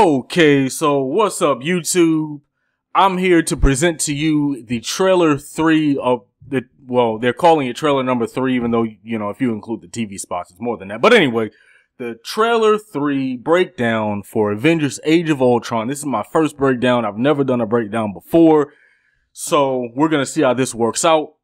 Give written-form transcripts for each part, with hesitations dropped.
Okay, so what's up, YouTube? I'm here to present to you the trailer 3 of the, well, they're calling it trailer number 3, even though, you know, if you include the TV spots, it's more than that. But anyway, the trailer 3 breakdown for Avengers Age of Ultron. This is my first breakdown. I've never done a breakdown before, so we're going to see how this works out.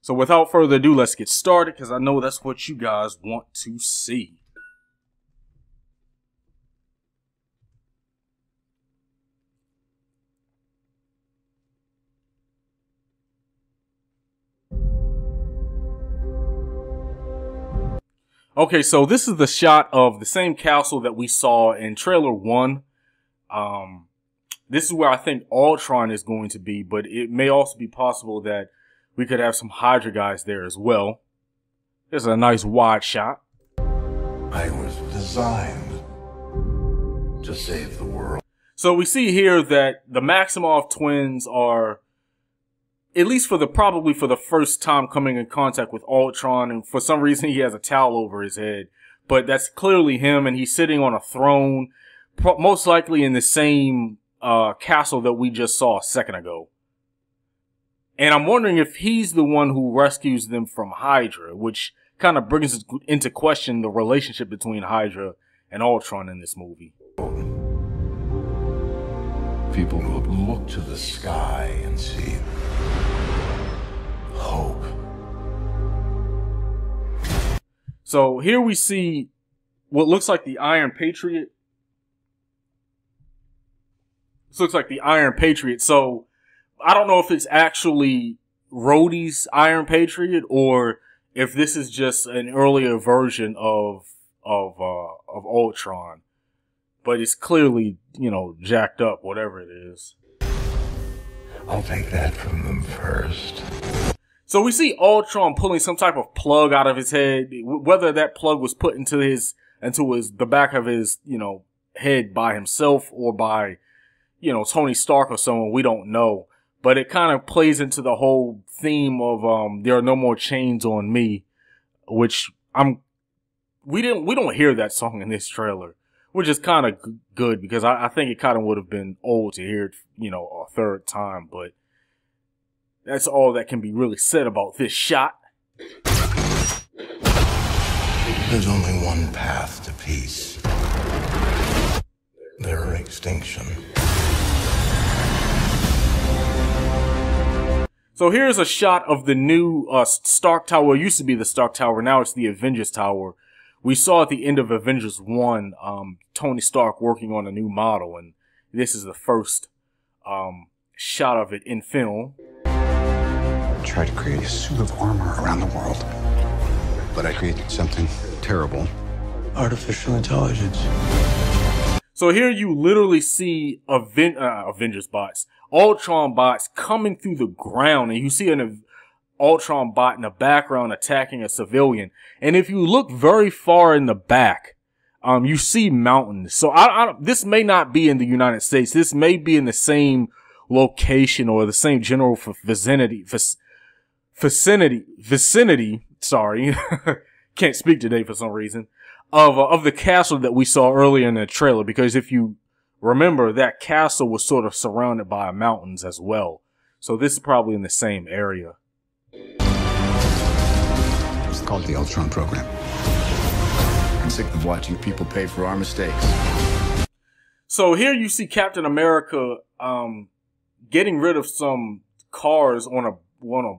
So without further ado, let's get started, because I know that's what you guys want to see. Okay, so this is the shot of the same castle that we saw in trailer 1. This is where I think Ultron is going to be, but it may also be possible that we could have some Hydra guys there as well. There's a nice wide shot. I was designed to save the world. So we see here that the Maximoff twins are, at least probably for the first time, coming in contact with Ultron, and for some reason he has a towel over his head. But that's clearly him, and he's sitting on a throne, most likely in the same castle that we just saw a second ago. And I'm wondering if he's the one who rescues them from Hydra, which kind of brings into question the relationship between Hydra and Ultron in this movie. People will look to the sky and see hope. So here we see what looks like the Iron Patriot. This looks like the Iron Patriot. So I don't know if it's actually Rhodey's Iron Patriot or if this is just an earlier version of Ultron. But it's clearly, you know, jacked up, whatever it is. I'll take that from them first. So we see Ultron pulling some type of plug out of his head. Whether that plug was put into the back of his, you know, head by himself or by, you know, Tony Stark or someone, we don't know. But it kind of plays into the whole theme of there are no more chains on me, which we don't hear that song in this trailer, which is kind of good because I think it kind of would have been old to hear it, you know, a third time. But that's all that can be really said about this shot. There's only one path to peace. Their extinction. So here's a shot of the new Stark Tower. It used to be the Stark Tower. Now it's the Avengers Tower. We saw at the end of Avengers 1, Tony Stark working on a new model. And this is the first shot of it in film. I tried to create a suit of armor around the world. But I created something terrible. Artificial intelligence. So here you literally see Avengers bots, Ultron bots coming through the ground, and you see an Ultron bot in the background attacking a civilian. And if you look very far in the back, you see mountains. So this may not be in the United States. This may be in the same location or the same general vicinity. Sorry, can't speak today for some reason. Of the castle that we saw earlier in the trailer, because if you remember, that castle was sort of surrounded by mountains as well. So this is probably in the same area. It's called the Ultron program. I'm sick of watching people pay for our mistakes. So here you see Captain America getting rid of some cars on a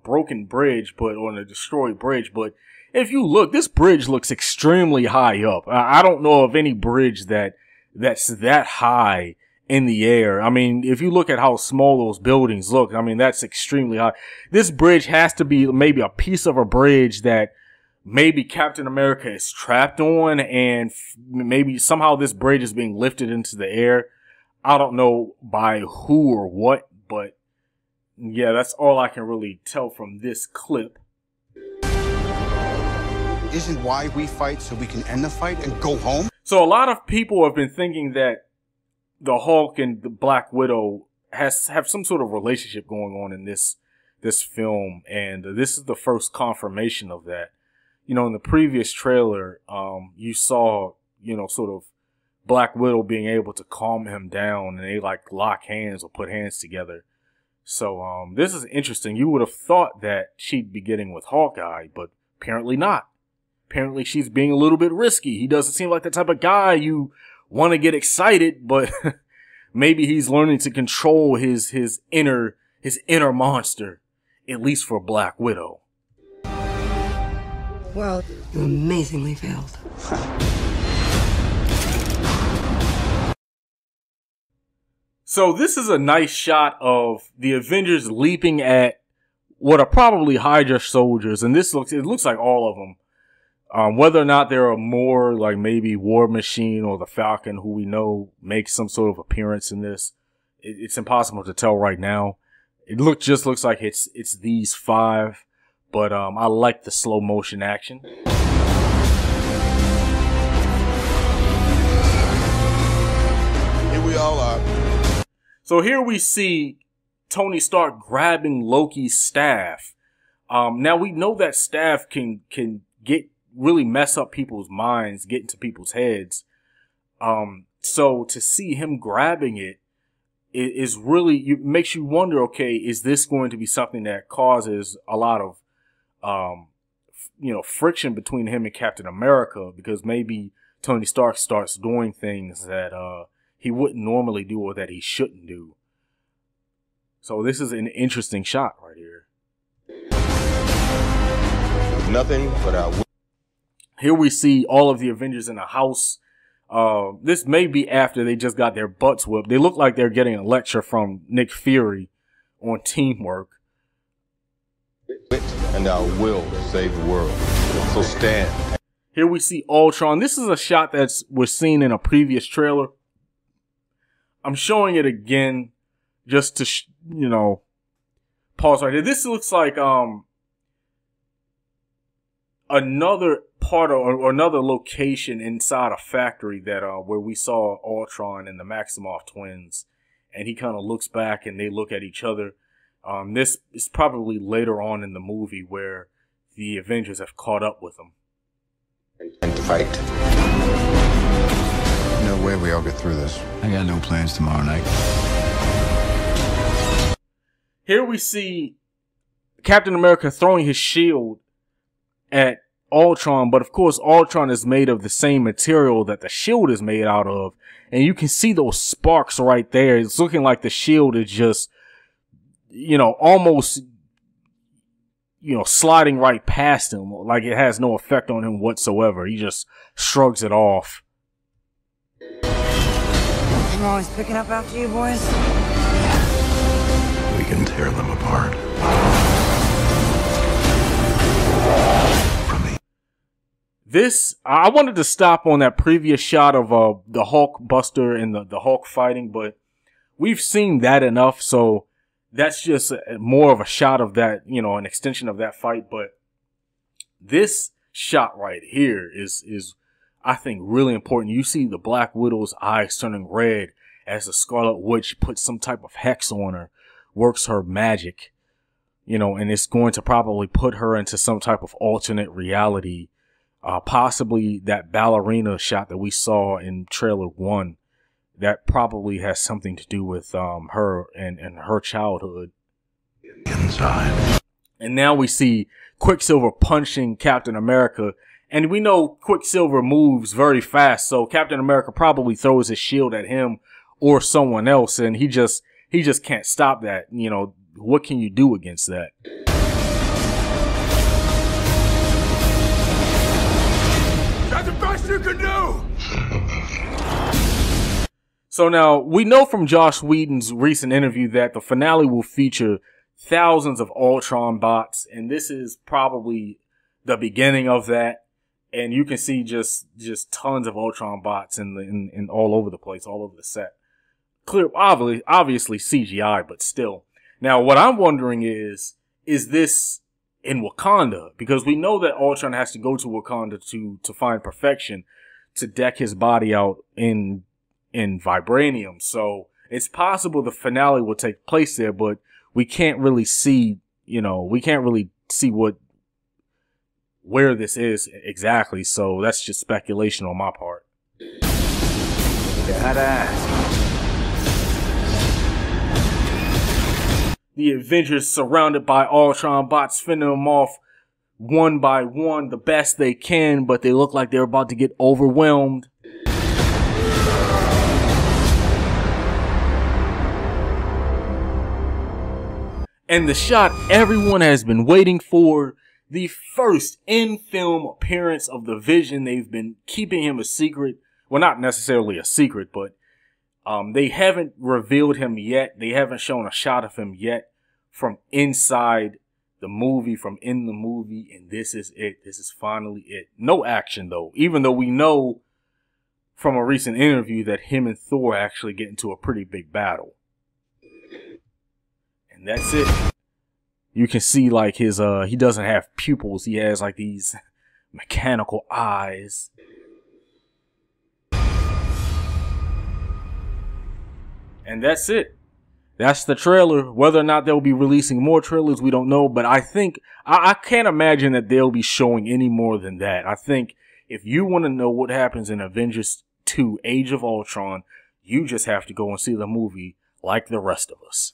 broken bridge, but on a destroyed bridge. But if you look, this bridge looks extremely high up. I don't know of any bridge that's that high in the air. I mean, if you look at how small those buildings look, I mean, that's extremely high. This bridge has to be maybe a piece of a bridge that maybe Captain America is trapped on, and maybe somehow this bridge is being lifted into the air. I don't know by who or what, but yeah, that's all I can really tell from this clip. Isn't why we fight so we can end the fight and go home? So a lot of people have been thinking that the Hulk and the Black Widow have some sort of relationship going on in this film, and this is the first confirmation of that. You know, in the previous trailer, you saw, you know, sort of Black Widow being able to calm him down, and they like lock hands or put hands together. So this is interesting. You would have thought that she'd be getting with Hawkeye, but apparently not. Apparently she's being a little bit risky. He doesn't seem like the type of guy you want to get excited, but maybe he's learning to control his inner monster, at least for Black Widow. Well, you amazingly failed. So this is a nice shot of the Avengers leaping at what are probably Hydra soldiers, and it looks like all of them. Whether or not there are more, like maybe War Machine or the Falcon, who we know makes some sort of appearance in this, it's impossible to tell right now. It just looks like it's these 5, but I like the slow motion action. Here we all are. So here we see Tony Stark grabbing Loki's staff. Now we know that staff can really mess up people's minds, get into people's heads. So to see him grabbing it is really, makes you wonder, okay, is this going to be something that causes a lot of, friction between him and Captain America? Because maybe Tony Stark starts doing things that, he wouldn't normally do or that he shouldn't do. So this is an interesting shot right here. Nothing but here we see all of the Avengers in a house. This may be after they just got their butts whipped. They look like they're getting a lecture from Nick Fury on teamwork. And I will save the world. So stand. Here we see Ultron. This is a shot that was seen in a previous trailer. I'm showing it again just to, pause right here. This looks like another part or another location inside a factory that where we saw Ultron and the Maximoff twins, and he kind of looks back and they look at each other. This is probably later on in the movie where the Avengers have caught up with them. And fight. No way we all get through this. I got no plans tomorrow night. Here we see Captain America throwing his shield at Ultron, but of course Ultron is made of the same material that the shield is made out of, and you can see those sparks right there. It's looking like the shield is just, almost, sliding right past him, like it has no effect on him whatsoever. He just shrugs it off. I'm always picking up after you boys. We can tear them apart. I wanted to stop on that previous shot of the Hulk Buster and the Hulk fighting, but we've seen that enough, so that's just more of a shot of that, an extension of that fight. But this shot right here is I think really important. You see the Black Widow's eyes turning red as the Scarlet Witch puts some type of hex on her, works her magic, and it's going to probably put her into some type of alternate reality. Possibly that ballerina shot that we saw in trailer 1, that probably has something to do with her and her childhood. Inside. And now we see Quicksilver punching Captain America, and we know Quicksilver moves very fast, so Captain America probably throws his shield at him or someone else, and he just can't stop that. What can you do against that? That's the best you can do! So now, we know from Joss Whedon's recent interview that the finale will feature thousands of Ultron bots, and this is probably the beginning of that. And you can see just tons of Ultron bots in all over the place, all over the set. Obviously CGI, but still. Now, what I'm wondering is this in Wakanda? Because we know that Ultron has to go to Wakanda to find perfection, to deck his body out in vibranium. So it's possible the finale will take place there, but we can't really see, where this is exactly. So that's just speculation on my part. Gotta ask. The Avengers surrounded by Ultron bots, fending them off one by one the best they can, but they look like they're about to get overwhelmed. And the shot everyone has been waiting for, the first in-film appearance of the Vision. They've been keeping him a secret. Well, not necessarily a secret, but they haven't revealed him yet. They haven't shown a shot of him yet from inside the movie, from in the movie. And this is it. This is finally it. No action, though. Even though we know from a recent interview that him and Thor actually get into a pretty big battle. And that's it. You can see like his, he doesn't have pupils. He has like these mechanical eyes. And that's it. That's the trailer. Whether or not they'll be releasing more trailers, we don't know. But I think, I can't imagine that they'll be showing any more than that. I think if you want to know what happens in Avengers 2 Age of Ultron, you just have to go and see the movie like the rest of us.